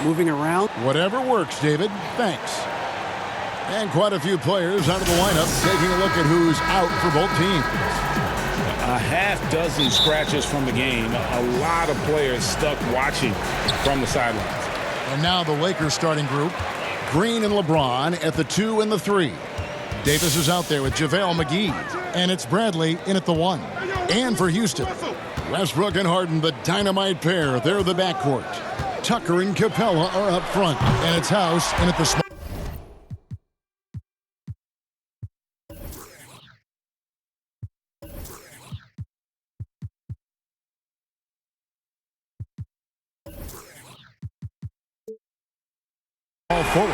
moving around. Whatever works, David. Thanks. And quite a few players out of the lineup, taking a look at who's out for both teams. A half dozen scratches from the game. A lot of players stuck watching from the sidelines. And now the Lakers starting group. Green and LeBron at the 2 and the 3. Davis is out there with JaVale McGee. And it's Bradley in at the 1. And for Houston, Westbrook and Harden, the dynamite pair. They're the backcourt. Tucker and Capella are up front. And it's House in at the small. Forward.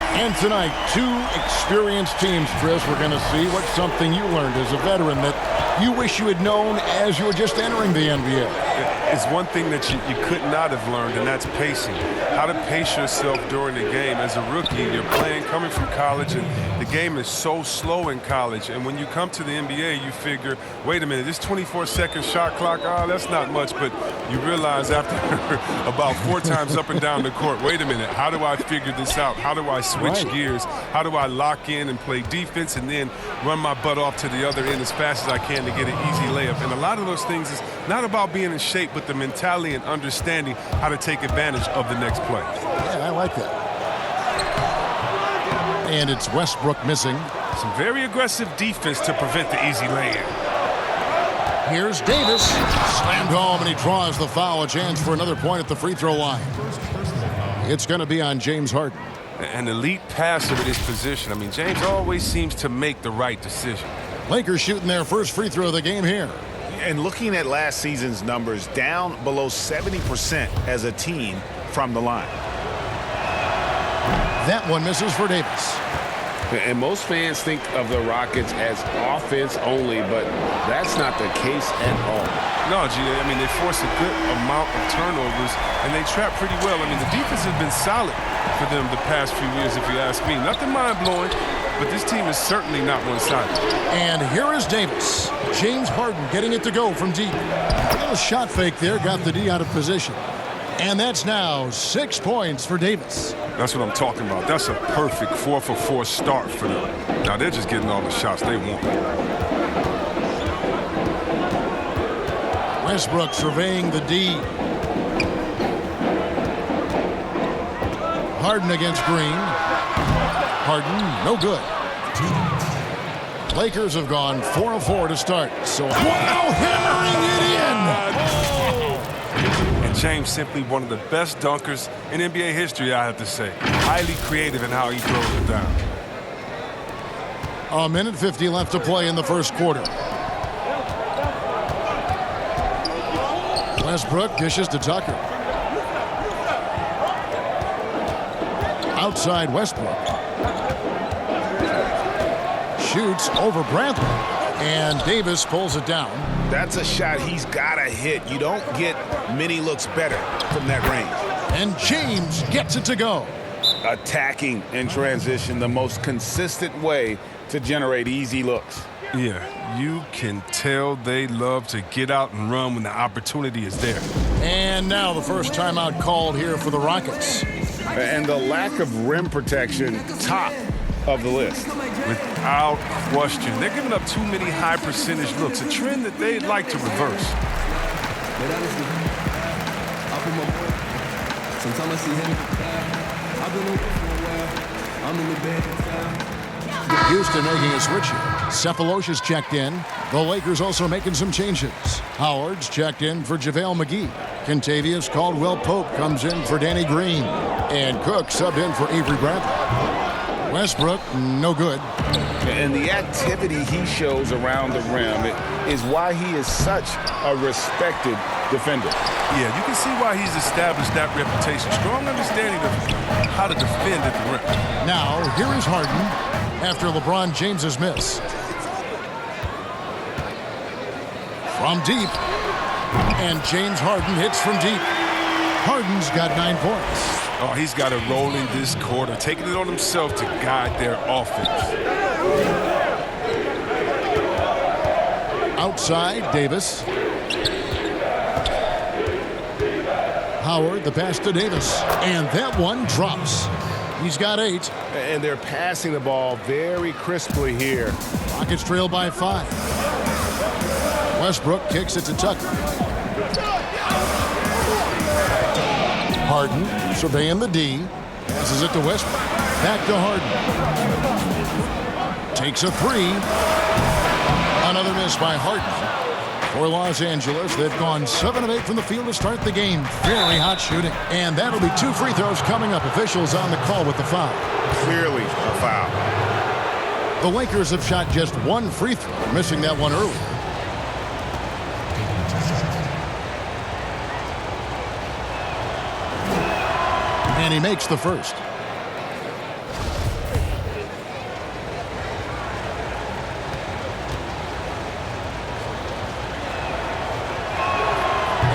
And tonight, two experienced teams, Chris. We're going to see what's something you learned as a veteran that you wish you had known as you were just entering the NBA. It's one thing that you could not have learned, and that's pacing. How to pace yourself during the game. As a rookie, you're playing, coming from college, and the game is so slow in college. And when you come to the NBA, you figure, wait a minute, this 24-second shot clock, that's not much. But you realize after about 4 times up and down the court, wait a minute, how do I figure this out? How do I switch gears? How do I lock in and play defense and then run my butt off to the other end as fast as I can to get an easy layup? And a lot of those things is not about being in shape, but the mentality and understanding how to take advantage of the next play. Yeah, I like that. And it's Westbrook missing. Some very aggressive defense to prevent the easy lay-in. Here's Davis. Slammed home, and he draws the foul. A chance for another point at the free throw line. It's going to be on James Harden. An elite passer at his position. I mean, James always seems to make the right decision. Lakers shooting their first free throw of the game here. And looking at last season's numbers, down below 70% as a team from the line. That one misses for Davis. And most fans think of the Rockets as offense only, but that's not the case at all. No, G, I mean, they force a good amount of turnovers, and they trap pretty well. I mean, the defense has been solid for them the past few years, if you ask me. Nothing mind-blowing, but this team is certainly not one-sided. And here is Davis. James Harden getting it to go from deep. A little shot fake there, got the D out of position. And that's now 6 points for Davis. That's what I'm talking about. That's a perfect 4-for-4 start for them. Now they're just getting all the shots they want. Westbrook surveying the D. Harden against Green. Harden, no good. Lakers have gone 4 of 4 to start. So, wow, hammering it in! James simply one of the best dunkers in NBA history, I have to say. Highly creative in how he throws it down. A minute 50 left to play in the first quarter. Westbrook dishes to Tucker. Outside Westbrook. Shoots over Bradley. And Davis pulls it down. That's a shot he's got to hit. You don't get many looks better from that range. And James gets it to go. Attacking in transition, the most consistent way to generate easy looks. Yeah, you can tell they love to get out and run when the opportunity is there. And now the first timeout called here for the Rockets. And the lack of rim protection, top of the list. Without question. They're giving up too many high percentage looks, a trend that they'd like to reverse. Sometimes I see him. I've been over for a while. I'm in the bed. Houston making a switch here. Cephalosha's checked in. The Lakers also making some changes. Howard's checked in for JaVale McGee. Kentavious Caldwell-Pope comes in for Danny Green. And Cook subbed in for Avery Bradley. Westbrook, no good. And the activity he shows around the rim is why he is such a respected defender. Yeah, you can see why he's established that reputation. Strong understanding of how to defend at the rim. Now, here is Harden after LeBron James's miss. From deep. And James Harden hits from deep. Harden's got 9 points. Oh, he's got a role in this quarter, taking it on himself to guide their offense. outside, Davis. Howard, the pass to Davis. And that one drops. He's got 8. And they're passing the ball very crisply here. Rockets trail by 5. Westbrook kicks it to Tucker. Harden surveying the D. Passes it to Westbrook. Back to Harden. Takes a 3. Another miss by Harden. For Los Angeles, they've gone 7 of 8 from the field to start the game. Very hot shooting. And that'll be 2 free throws coming up. Officials on the call with the foul. Clearly a foul. The Lakers have shot just 1 free throw, missing that one early. And he makes the first.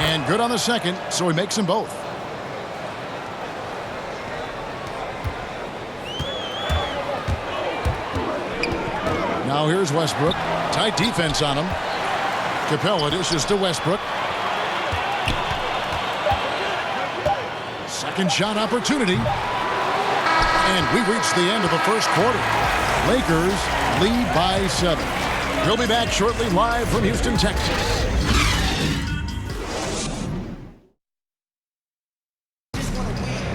And good on the second, so he makes them both. Now here's Westbrook. Tight defense on him. Capella dishes to Westbrook. Second shot opportunity. And we reach the end of the first quarter. Lakers lead by 7. We'll be back shortly live from Houston, Texas.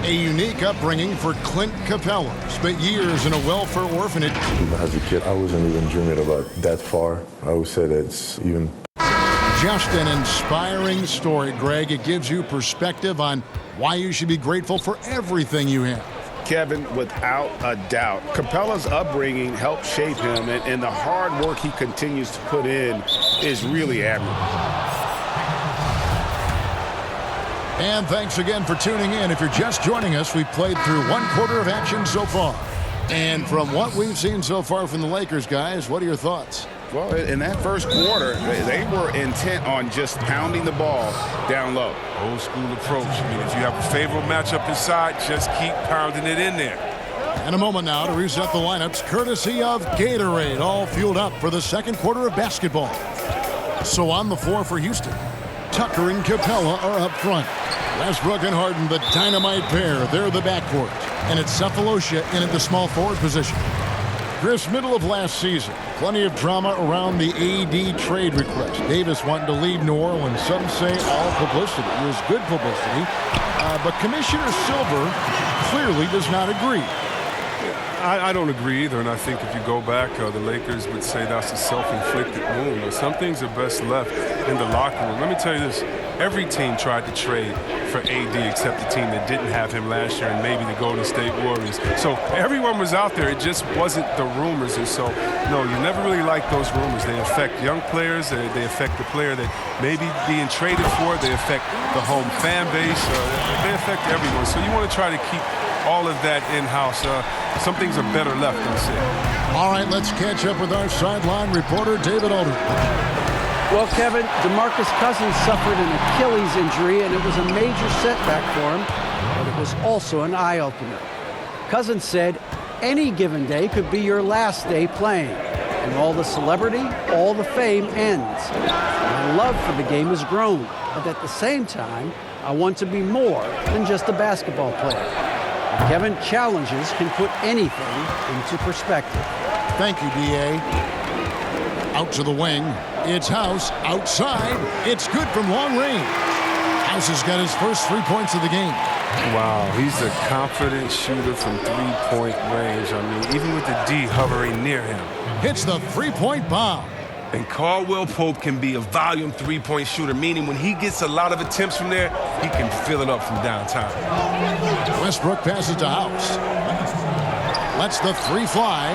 A unique upbringing for Clint Capella. Spent years in a welfare orphanage. Even as a kid, I wasn't even dreaming about that far. I would say that it's even. Just an inspiring story, Greg. It gives you perspective on why you should be grateful for everything you have. Kevin, without a doubt, Capella's upbringing helped shape him, and the hard work he continues to put in is really admirable. And thanks again for tuning in. If you're just joining us, we've played through 1 quarter of action so far. And from what we've seen so far from the Lakers, guys, what are your thoughts? Well, in that first quarter, they were intent on just pounding the ball down low. Old school approach. I mean, if you have a favorable matchup inside, just keep pounding it in there. And a moment now to reset the lineups, courtesy of Gatorade, all fueled up for the second quarter of basketball. So on the floor for Houston, Tucker and Capella are up front. Westbrook and Harden, the dynamite pair. They're the backcourt. And it's Cephalosha in at the small forward position. Chris, middle of last season, plenty of drama around the AD trade request. Davis wanting to leave New Orleans. Some say all publicity. It was good publicity. But Commissioner Silver clearly does not agree. I don't agree either, and I think if you go back, the Lakers would say that's a self-inflicted wound. Some things are best left in the locker room. Let me tell you this. Every team tried to trade for AD except the team that didn't have him last year and maybe the Golden State Warriors. So everyone was out there. It just wasn't the rumors. And so, no, you never really like those rumors. They affect young players. They affect the player that may be being traded for. They affect the home fan base. They affect everyone. So you want to try to keep all of that in-house. Some things are better left unsaid. All right, let's catch up with our sideline reporter, David Alder. Well, Kevin, DeMarcus Cousins suffered an Achilles injury, and it was a major setback for him, but it was also an eye-opener. Cousins said, any given day could be your last day playing, and all the celebrity, all the fame ends. My love for the game has grown, but at the same time, I want to be more than just a basketball player. Kevin, challenges can put anything into perspective. Thank you, D.A. Out to the wing. It's House. Outside. It's good from long range. House has got his first 3 points of the game. Wow, he's a confident shooter from three-point range. I mean, even with the D hovering near him. Hits the three-point bomb. And Caldwell Pope can be a volume three-point shooter, meaning when he gets a lot of attempts from there, he can fill it up from downtown. Westbrook passes to House. Lets the three fly.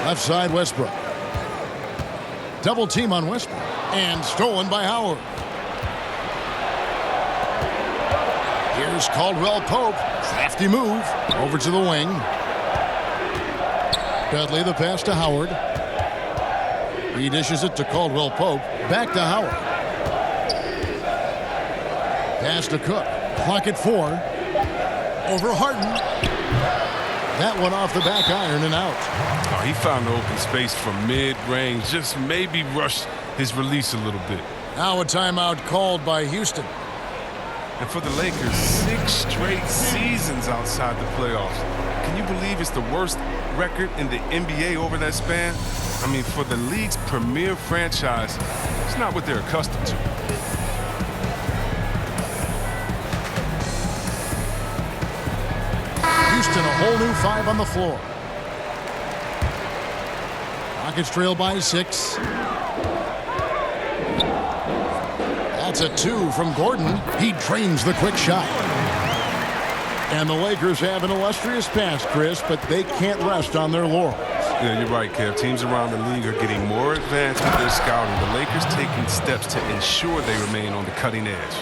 Left side, Westbrook. Double team on Westbrook. And stolen by Howard. Here's Caldwell Pope. Crafty move. Over to the wing. Dudley the pass to Howard. He dishes it to Caldwell Pope. Back to Howard. Pass to Cook. Clock at 4. Over Harden. That one off the back iron and out. Oh, he found the open space from mid-range, just maybe rushed his release a little bit. Now a timeout called by Houston. And for the Lakers, 6 straight seasons outside the playoffs. Can you believe it's the worst record in the NBA over that span? I mean, for the league's premier franchise, it's not what they're accustomed to. Houston, a whole new 5 on the floor. Rockets trail by 6. That's a 2 from Gordon. He drains the quick shot. And the Lakers have an illustrious past, Chris, but they can't rest on their laurels. Yeah, you're right, Kev. Teams around the league are getting more advanced with their scouting. The Lakers taking steps to ensure they remain on the cutting edge.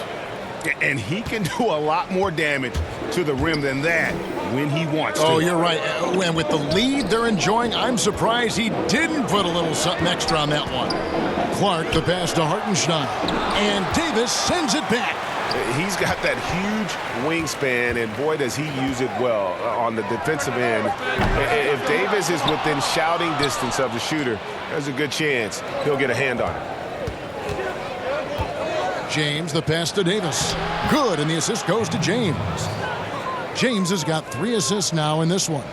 And he can do a lot more damage to the rim than that when he wants to. Oh, you're right. And with the lead they're enjoying, I'm surprised he didn't put a little something extra on that one. Clark, the pass to Hartenstein. And Davis sends it back. He's got that huge wingspan, and boy, does he use it well on the defensive end. If Davis is within shouting distance of the shooter, there's a good chance he'll get a hand on it. James, the pass to Davis. Good, and the assist goes to James. James has got 3 assists now in this one.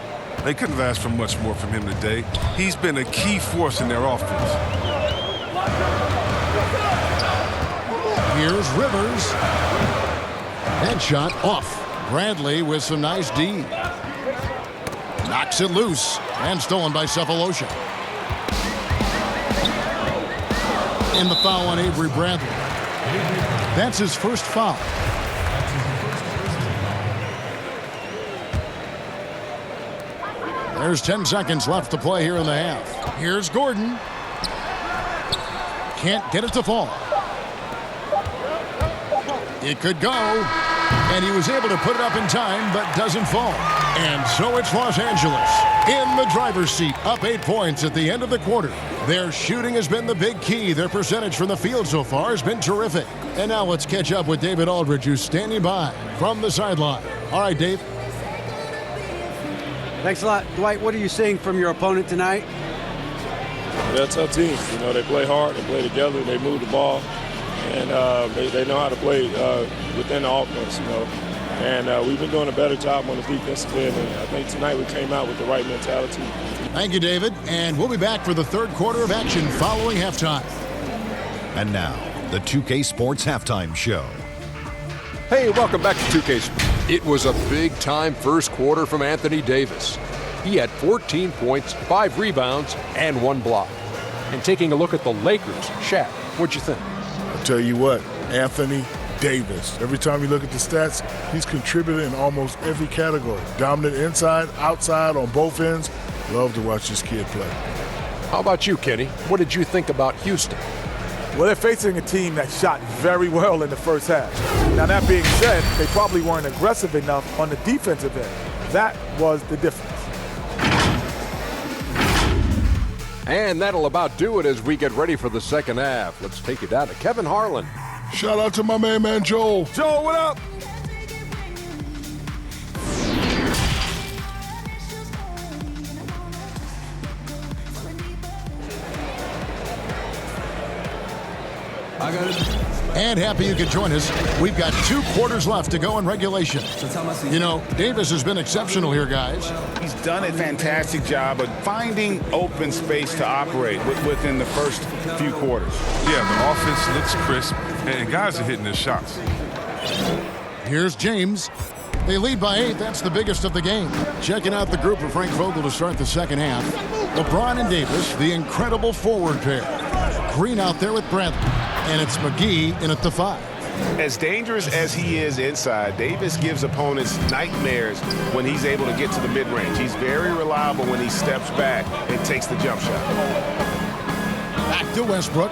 They couldn't have asked for much more from him today. He's been a key force in their offense. Here's Rivers. Headshot off. Bradley with some nice D. Knocks it loose and stolen by Cephalosha. And the foul on Avery Bradley. That's his first foul. There's 10 seconds left to play here in the half. Here's Gordon. Can't get it to fall. It could go, and he was able to put it up in time, but doesn't fall. And so it's Los Angeles in the driver's seat, up 8 points at the end of the quarter. Their shooting has been the big key. Their percentage from the field so far has been terrific. And now let's catch up with David Aldridge, who's standing by from the sideline. All right, Dave. Thanks a lot. Dwight, what are you seeing from your opponent tonight? They're a tough team. You know, they play hard, they play together, they move the ball, and they know how to play within the offense, you know. And we've been doing a better job on the defensive end, and I think tonight we came out with the right mentality. Thank you, David. And we'll be back for the third quarter of action following halftime. And now, the 2K Sports Halftime Show. Hey, welcome back to 2K Sports. It was a big-time first quarter from Anthony Davis. He had 14 points, 5 rebounds, and 1 block. And taking a look at the Lakers, Shaq, what'd you think? I'll tell you what, Anthony Davis. Every time you look at the stats, he's contributed in almost every category. Dominant inside, outside, on both ends. Love to watch this kid play. How about you, Kenny? What did you think about Houston? Well, they're facing a team that shot very well in the first half. Now, that being said, they probably weren't aggressive enough on the defensive end. That was the difference. And that'll about do it as we get ready for the second half. Let's take it down to Kevin Harlan. Shout out to my main man, Joel. Joel, what up? And happy you could join us. We've got 2 quarters left to go in regulation. You know, Davis has been exceptional here, guys. He's done a fantastic job of finding open space to operate within the first few quarters. Yeah, the offense looks crisp, and guys are hitting their shots. Here's James. They lead by 8. That's the biggest of the game. Checking out the group for Frank Vogel to start the second half. LeBron and Davis, the incredible forward pair. Green out there with Bradley. And it's McGee in at the 5. As dangerous as he is inside, Davis gives opponents nightmares when he's able to get to the mid-range. He's very reliable when he steps back and takes the jump shot. Back to Westbrook.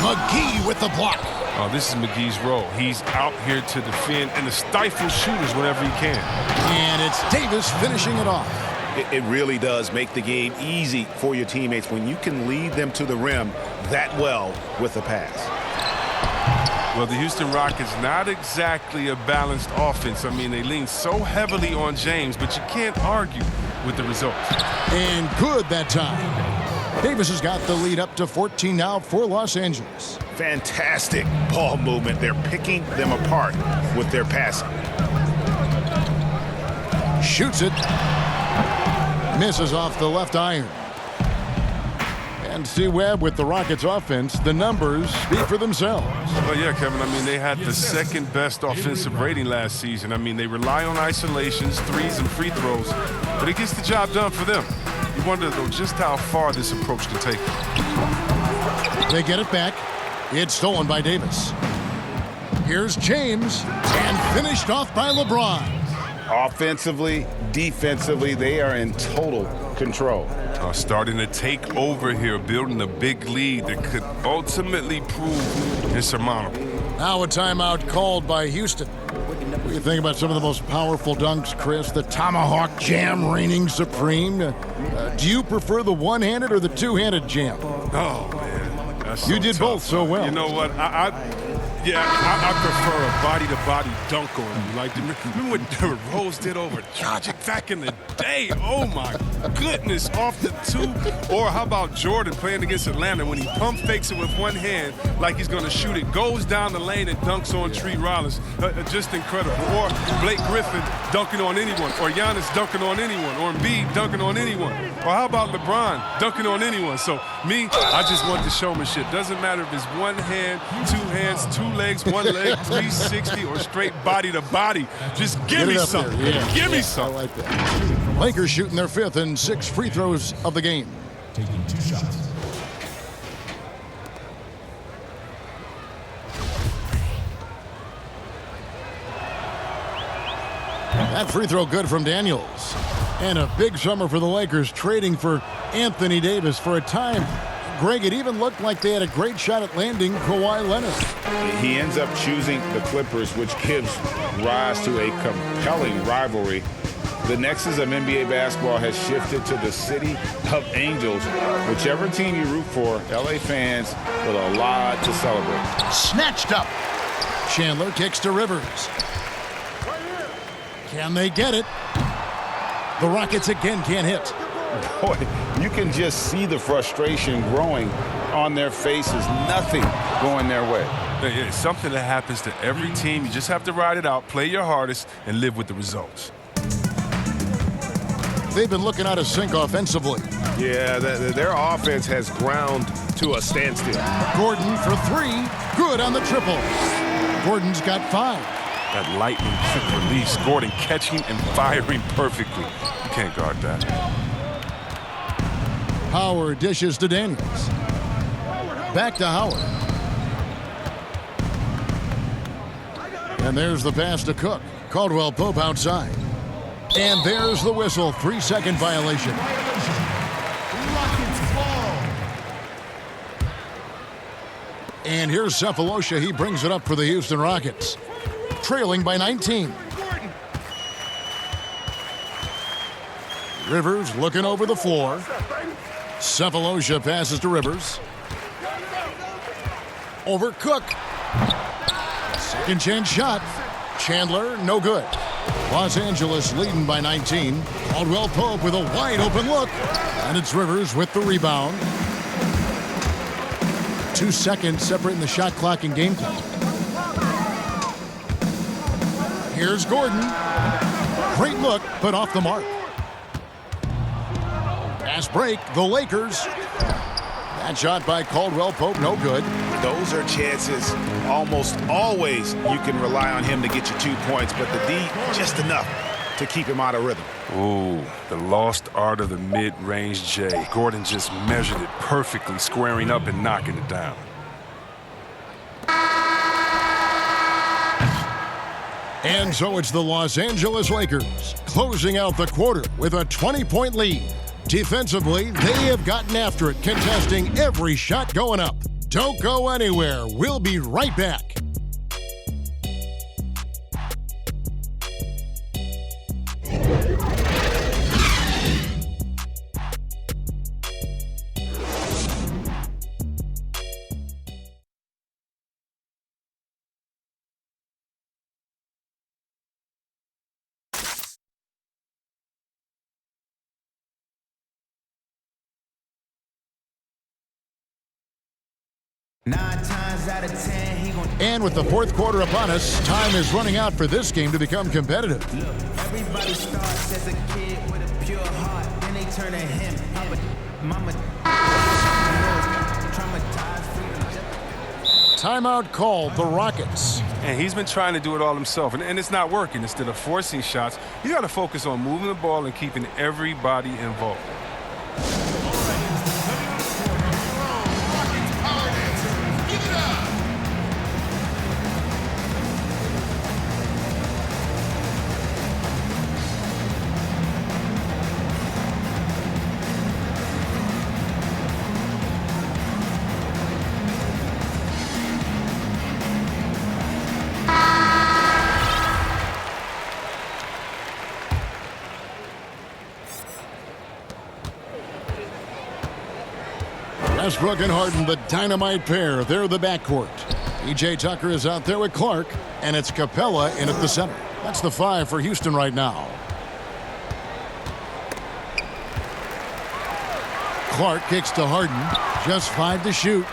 McGee with the block. Oh, this is McGee's role. He's out here to defend and to stifle shooters whenever he can. And it's Davis finishing it off. It really does make the game easy for your teammates when you can lead them to the rim that well with the pass. Well, the Houston Rockets, not exactly a balanced offense. I mean, they lean so heavily on James, but you can't argue with the results. And good that time. Davis has got the lead up to 14 now for Los Angeles. Fantastic ball movement. They're picking them apart with their passing. Shoots it. Misses off the left iron. And see Webb with the Rockets offense, the numbers speak for themselves. Well, yeah, Kevin, I mean, they had the second best offensive rating last season. I mean, they rely on isolations, threes, and free throws, but it gets the job done for them. You wonder, though, just how far this approach can take them. They get it back. It's stolen by Davis. Here's James, and finished off by LeBron. Offensively, defensively, they are in total control. Starting to take over here, building a big lead that could ultimately prove insurmountable. Now a timeout called by Houston. What do you think about some of the most powerful dunks, Chris? The tomahawk jam reigning supreme. Do you prefer the one-handed or the two-handed jam? Oh, man. That's you so did tough. both so well. You know what? I prefer a body-to-body dunk on you. Like, remember what Derrick Rose did over Dragic back in the day? Oh, my goodness, off the two. Or how about Jordan playing against Atlanta when he pump fakes it with one hand like he's going to shoot it, goes down the lane and dunks on Tree Rollins. Just incredible. Or Blake Griffin dunking on anyone. Or Giannis dunking on anyone. Or Embiid dunking on anyone. Or how about LeBron dunking on anyone? So, me, I just want the showmanship. Doesn't matter if it's one hand, two hands, two legs, one leg, 360, or straight body to body. Just give me something. Give me something. I like that. Lakers shooting their fifth and 6 free throws of the game. Taking 2 shots. That free throw good from Daniels. And a big summer for the Lakers, trading for Anthony Davis for a time. Greg, it even looked like they had a great shot at landing Kawhi Leonard. He ends up choosing the Clippers, which gives rise to a compelling rivalry. The nexus of NBA basketball has shifted to the city of angels. Whichever team you root for, LA fans with a lot to celebrate. Snatched up. Chandler kicks to Rivers. Can they get it? The Rockets again can't hit. Boy, you can just see the frustration growing on their faces. Nothing going their way. It's something that happens to every team. You just have to ride it out, play your hardest, and live with the results. They've been looking out of sync offensively. Yeah, their offense has ground to a standstill. Gordon for 3. Good on the triple. Gordon's got 5. That lightning quick release, Gordon catching and firing perfectly. You can't guard that. Howard dishes to Daniels. Back to Howard. And there's the pass to Cook. Caldwell Pope outside. And there's the whistle. 3-second violation. And here's Cephalosha. He brings it up for the Houston Rockets. Trailing by 19. Rivers looking over the floor. Cephalosha passes to Rivers. Over Cook. Second chance shot. Chandler, no good. Los Angeles leading by 19. Caldwell Pope with a wide open look. And it's Rivers with the rebound. 2 seconds separating the shot clock and game clock. Here's Gordon. Great look, but off the mark. Fast break, the Lakers. That shot by Caldwell Pope, no good. Those are chances almost always you can rely on him to get you 2 points, but the D, just enough to keep him out of rhythm. Ooh, the lost art of the mid-range J. Gordon just measured it perfectly, squaring up and knocking it down. And so it's the Los Angeles Lakers closing out the quarter with a 20-point lead. Defensively, they have gotten after it, contesting every shot going up. Don't go anywhere. We'll be right back. 9 times out of 10, he gon' And with the fourth quarter upon us, time is running out for this game to become competitive. look. Everybody starts as a kid with a pure heart, then they turn to him. Mama, traumatized. Timeout called, the Rockets. And he's been trying to do it all himself, and it's not working. Instead of forcing shots, you got to focus on moving the ball and keeping everybody involved. Westbrook and Harden, the dynamite pair. They're the backcourt. E.J. Tucker is out there with Clark, and it's Capella in at the center. That's the 5 for Houston right now. Clark kicks to Harden. Just 5 to shoot.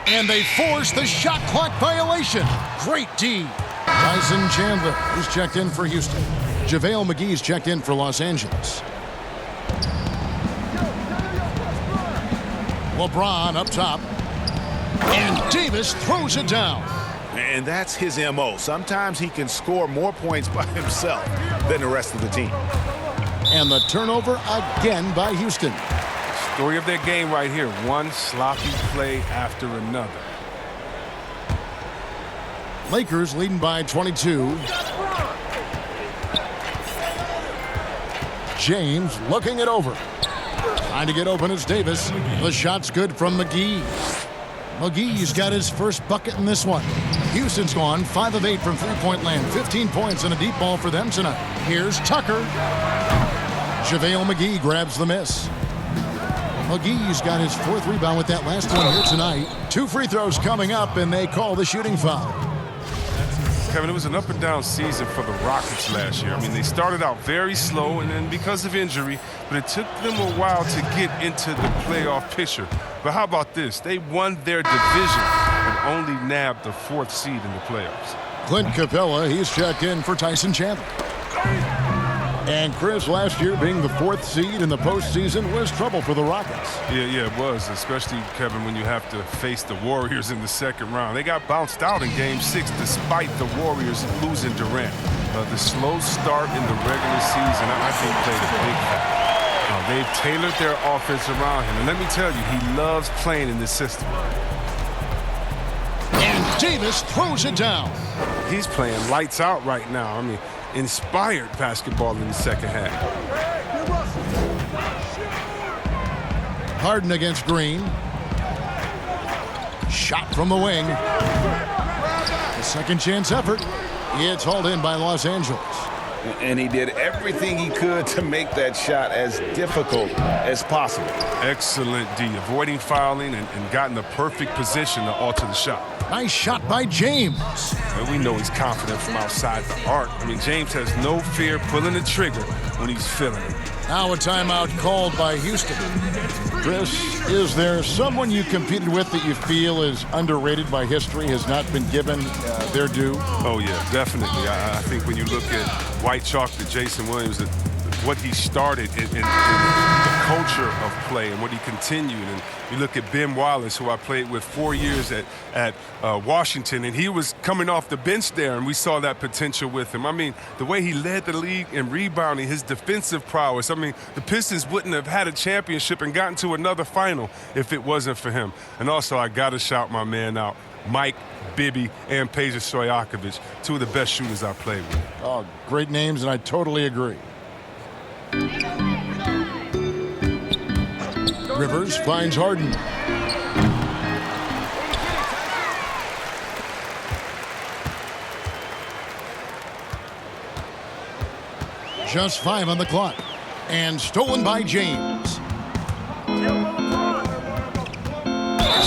And they force the shot clock violation. Great D. Tyson Chandler is checked in for Houston. JaVale McGee's checked in for Los Angeles. LeBron up top. And Davis throws it down. And that's his M.O. Sometimes he can score more points by himself than the rest of the team. And the turnover again by Houston. Story of their game right here. One sloppy play after another. Lakers leading by 22. James looking it over. Trying to get open is Davis. The shot's good from McGee. McGee's got his first bucket in this one. Houston's gone 5 of 8 from three-point land. 15 points and a deep ball for them tonight. Here's Tucker. JaVale McGee grabs the miss. McGee's got his 4th rebound with that last one here tonight. 2 free throws coming up, and they call the shooting foul. Kevin, it was an up-and-down season for the Rockets last year. I mean, they started out very slow, and then because of injury, but it took them a while to get into the playoff picture. But how about this? They won their division and only nabbed the 4th seed in the playoffs. Clint Capella, he's checked in for Tyson Chandler. And Chris, last year being the 4th seed in the postseason was trouble for the Rockets. Yeah, it was, especially, Kevin, when you have to face the Warriors in the second round. They got bounced out in Game 6 despite the Warriors losing Durant. The slow start in the regular season, I think, played a big factor. They've tailored their offense around him. And let me tell you, he loves playing in this system. And Davis throws it down. He's playing lights out right now. I mean, inspired basketball in the second half. Harden against Green. Shot from the wing. A second chance effort. It's hauled in by Los Angeles. And he did everything he could to make that shot as difficult as possible. Excellent D, avoiding fouling and got in the perfect position to alter the shot. Nice shot by James. And we know he's confident from outside the arc. I mean, James has no fear pulling the trigger when he's feeling it. Now a timeout called by Houston. Chris, is there someone you competed with that you feel is underrated by history, has not been given their due? Oh, yeah, definitely. I think when you look at White Chalk to Jason Williams, what he started in the culture of play and what he continued. And you look at Ben Wallace, who I played with 4 years at Washington, and he was coming off the bench there, and we saw that potential with him. I mean, the way he led the league in rebounding, his defensive prowess. I mean, the Pistons wouldn't have had a championship and gotten to another final if it wasn't for him. And also, I got to shout my man out, Mike Bibby and Peja Stojakovic, 2 of the best shooters I played with. Oh, great names, and I totally agree. Rivers finds Harden. Just 5 on the clock. And stolen by James.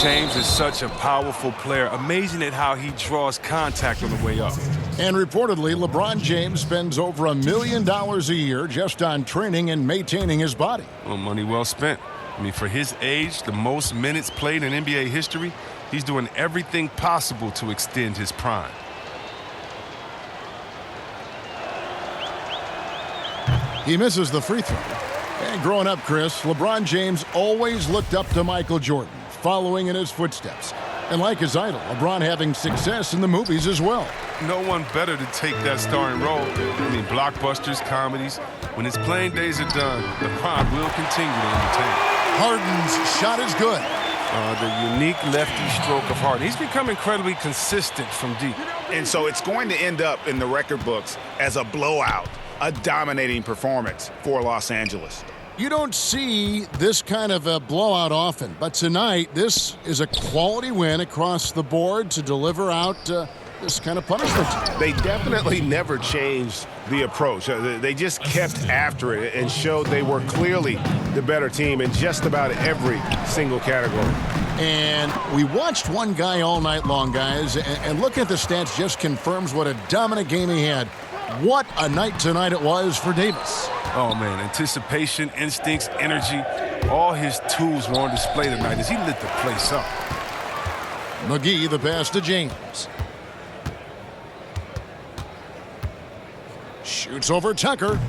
James is such a powerful player. Amazing at how he draws contact on the way up. And reportedly, LeBron James spends over $1 million a year just on training and maintaining his body. Well, money well spent. I mean, for his age, the most minutes played in NBA history, he's doing everything possible to extend his prime. He misses the free throw. And growing up, Chris, LeBron James always looked up to Michael Jordan, following in his footsteps. And like his idol, LeBron having success in the movies as well. No one better to take that starring role. I mean, blockbusters, comedies. When his playing days are done, LeBron will continue to entertain. Harden's shot is good. The unique lefty stroke of Harden. He's become incredibly consistent from deep. And so it's going to end up in the record books as a blowout, a dominating performance for Los Angeles. You don't see this kind of a blowout often, but tonight this is a quality win across the board to deliver out this kind of punishment. They definitely never changed the approach. They just kept after it and showed they were clearly the better team in just about every single category. And we watched one guy all night long, guys, and looking at the stats just confirms what a dominant game he had. What a night tonight it was for Davis. Oh, man, anticipation, instincts, energy, all his tools were on display tonight as he lit the place up. McGee, the pass to James. Shoots over Tucker.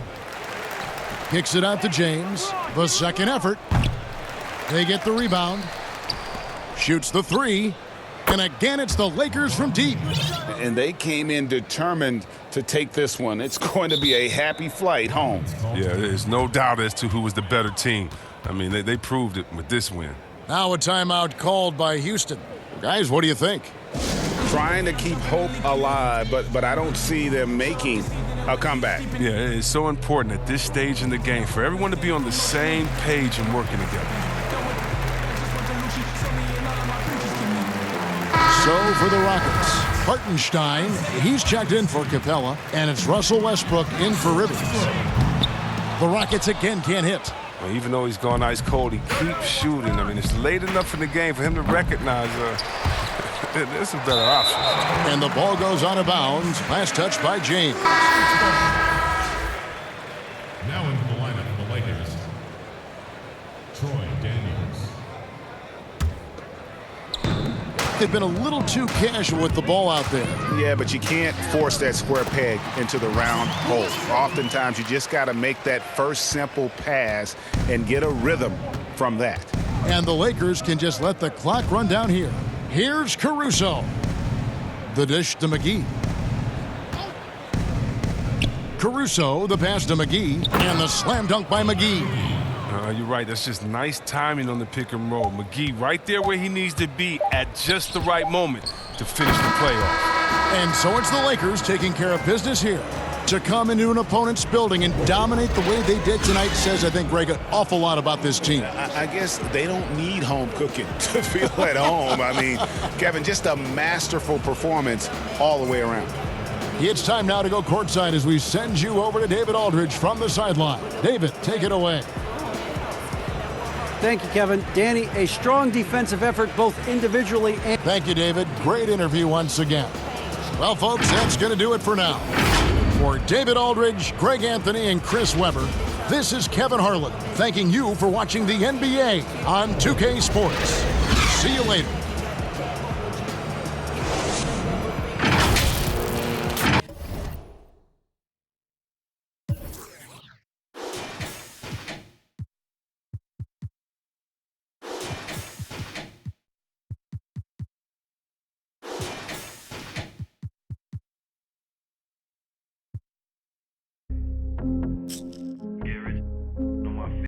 Kicks it out to James. The second effort. They get the rebound. Shoots the three. And again, it's the Lakers from deep. And they came in determined to take this one. It's going to be a happy flight home. Yeah, there's no doubt as to who was the better team. I mean, they proved it with this win. Now a timeout called by Houston. Guys, what do you think? Trying to keep hope alive, but I don't see them making a comeback. Yeah, it's so important at this stage in the game for everyone to be on the same page and working together. So for the Rockets, Hartenstein, he's checked in for Capella, and it's Russell Westbrook in for Rivers. The Rockets again can't hit. Well, even though he's gone ice cold, he keeps shooting. I mean, it's late enough in the game for him to recognize there's some better options. And the ball goes out of bounds. Last touch by James. Now into the lineup for the Lakers, Troy Daniels. They've been a little too casual with the ball out there. Yeah, but you can't force that square peg into the round hole. Oftentimes, you just got to make that first simple pass and get a rhythm from that. And the Lakers can just let the clock run down here. Here's Caruso. The dish to McGee. Caruso, the pass to McGee, and the slam dunk by McGee. You're right. That's just nice timing on the pick and roll. McGee right there where he needs to be at just the right moment to finish the playoff. And so it's the Lakers taking care of business here. To come into an opponent's building and dominate the way they did tonight says, I think, Greg, an awful lot about this team. I guess they don't need home cooking to feel at home. I mean, Kevin, just a masterful performance all the way around. It's time now to go courtside as we send you over to David Aldridge from the sideline. David, take it away. Thank you, Kevin. Danny, a strong defensive effort both individually and... Thank you, David. Great interview once again. Well, folks, that's going to do it for now. For David Aldridge, Greg Anthony, and Chris Webber, this is Kevin Harlan thanking you for watching the NBA on 2K Sports. See you later.